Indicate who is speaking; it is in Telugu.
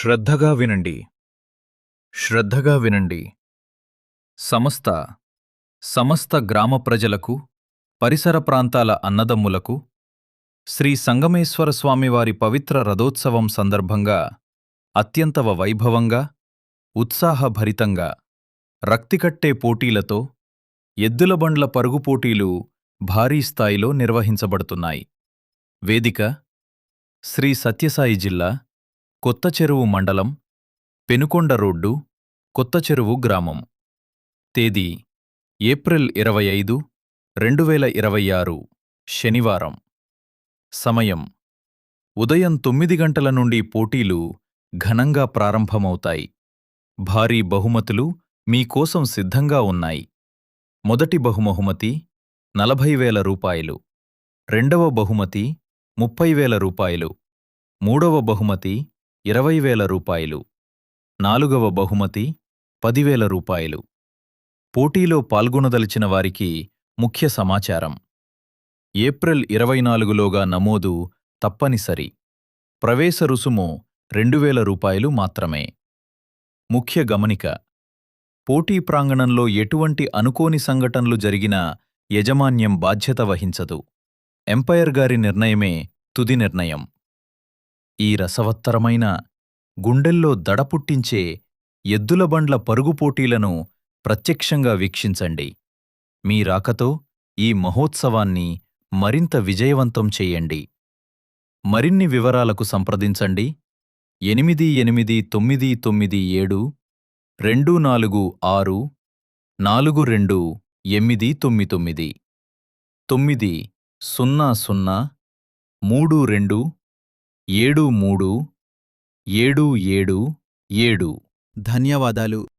Speaker 1: శ్రద్ధగా వినండి. శ్రద్ధగా వినండి. సమస్త గ్రామ ప్రజలకు, పరిసర ప్రాంతాల అన్నదమ్ములకు, శ్రీ సంగమేశ్వర స్వామివారి పవిత్ర రథోత్సవం సందర్భంగా అత్యంత వైభవంగా, ఉత్సాహభరితంగా, రక్తికట్టే పోటీలతో ఎద్దుల బండ్ల పరుగు పోటీలు భారీ స్థాయిలో నిర్వహించబడుతున్నాయి. వేదిక: శ్రీ సత్యసాయి జిల్లా, కొత్తచెరువు మండలం, పెనుకొండ రోడ్డు, కొత్తచెరువు గ్రామం. తేదీ: ఏప్రిల్ 25, 2026 శనివారం. సమయం: ఉదయం 9 గంటల నుండి పోటీలు ఘనంగా ప్రారంభమవుతాయి. భారీ బహుమతులు మీకోసం సిద్ధంగా ఉన్నాయి. మొదటి బహుమతి 40,000 రూపాయలు, రెండవ బహుమతి 30,000 రూపాయలు, మూడవ బహుమతి 20,000 రూపాయలు, నాలుగవ బహుమతి 10,000 రూపాయలు. పోటీలో పాల్గొనదలిచిన వారికి ముఖ్య సమాచారం: ఏప్రిల్ 24లోగా నమోదు తప్పనిసరి. ప్రవేశ రుసుము 2,000 రూపాయలు మాత్రమే. ముఖ్య గమనిక: పోటీ ప్రాంగణంలో ఎటువంటి అనుకోని సంఘటనలు జరిగినా యజమాన్యం బాధ్యత వహించదు. ఎంపైర్ గారి నిర్ణయమే తుది నిర్ణయం. ఈ రసవత్తరమైన, గుండెల్లో దడ పుట్టించే ఎద్దుల బండ్ల పరుగు పోటీలను ప్రత్యక్షంగా వీక్షించండి. మీ రాకతో ఈ మహోత్సవాన్ని మరింత విజయవంతం చెయ్యండి. మరిన్ని వివరాలకు సంప్రదించండి 888924642999 90032737777. ధన్యవాదాలు.